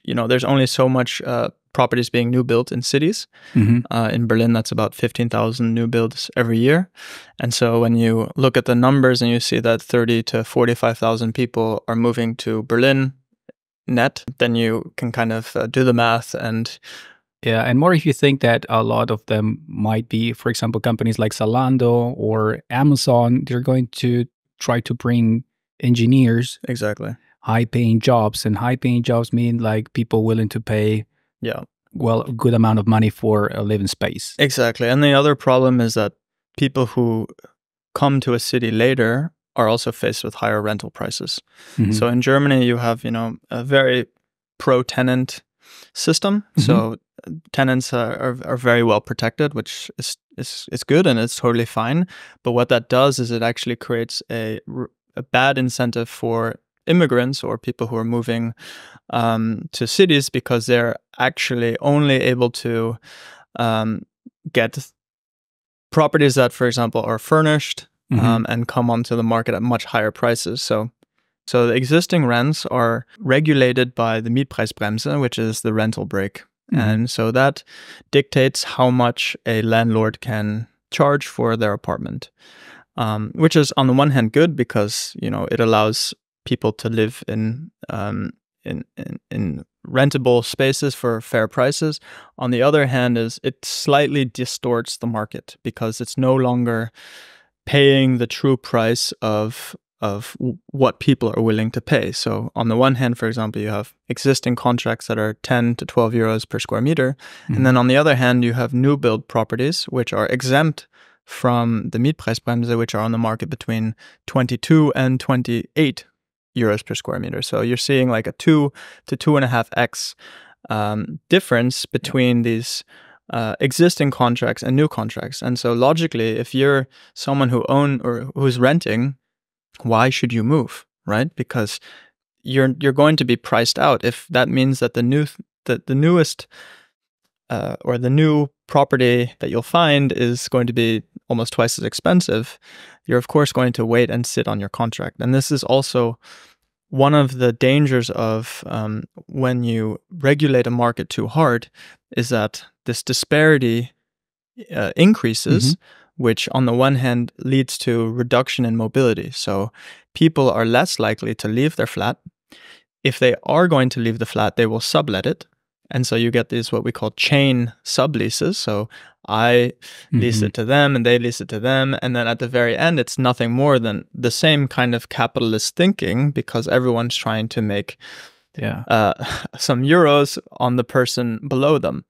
there's only so much properties being new built in cities. In Berlin, that's about 15,000 new builds every year. And so when you look at the numbers and you see that 30 to 45,000 people are moving to Berlin net, then you can kind of do the math. And yeah, and more if you think that a lot of them might be, for example, companies like Zalando or Amazon, they're going to try to bring engineers. Exactly. High-paying jobs, and high-paying jobs mean like people willing to pay a good amount of money for a living space. Exactly. And the other problem is that people who come to a city later are also faced with higher rental prices. So in Germany, you have, a very pro-tenant system. So tenants are very well protected, which is good and it's totally fine. But what that does is it actually creates a bad incentive for immigrants or people who are moving to cities, because they're actually only able to get properties that, for example, are furnished and come onto the market at much higher prices. So the existing rents are regulated by the Mietpreisbremse, which is the rental brake. And so that dictates how much a landlord can charge for their apartment, which is on the one hand good because, it allows people to live in rentable spaces for fair prices. On the other hand, it slightly distorts the market because it's no longer paying the true price of what people are willing to pay. So on the one hand, for example, you have existing contracts that are 10 to 12 euros per square meter. And then on the other hand, you have new build properties, which are exempt from the Mietpreisbremse, which are on the market between 22 and 28 euros per square meter. So you're seeing like a 2 to 2.5x difference between these existing contracts and new contracts. And so logically, if you're someone who who's renting, why should you move, right? Because you're going to be priced out. If that means that the newest or the new property that you'll find is going to be almost twice as expensive, you're of course going to wait and sit on your contract. And this is also one of the dangers of when you regulate a market too hard, is that this disparity increases, which on the one hand leads to reduction in mobility. So people are less likely to leave their flat. If they are going to leave the flat, they will sublet it. And so you get these what we call chain subleases. So I lease it to them and they lease it to them. And then at the very end, it's nothing more than the same kind of capitalist thinking, because everyone's trying to make some euros on the person below them.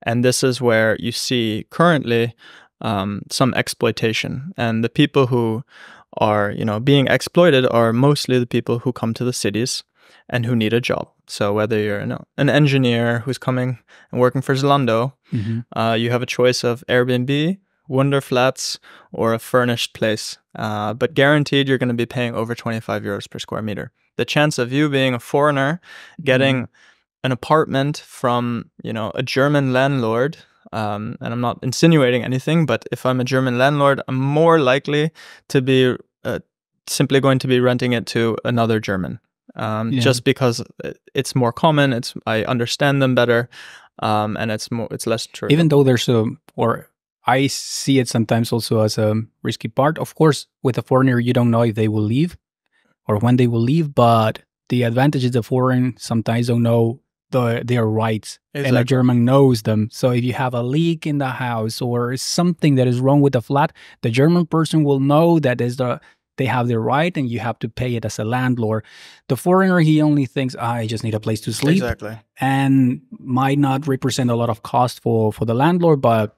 And this is where you see currently some exploitation. And the people who are, being exploited are mostly the people who come to the cities and who need a job. So whether you're an engineer who's coming and working for Zalando, you have a choice of Airbnb, Wonder Flats, or a furnished place. But guaranteed, you're going to be paying over 25 euros per square meter. The chance of you being a foreigner getting an apartment from, a German landlord, and I'm not insinuating anything, but if I'm a German landlord, I'm more likely to be simply going to be renting it to another German. Just because it's more common, I understand them better, and it's less trivial. Even though there's I see it sometimes also as a risky part. Of course, with a foreigner, you don't know if they will leave or when they will leave, but the advantage is the foreign sometimes don't know their rights, and a German knows them. So if you have a leak in the house or something that is wrong with the flat, the German person will know that they have their right and you have to pay it as a landlord. The foreigner, he only thinks, I just need a place to sleep. Exactly. And might not represent a lot of cost for the landlord, but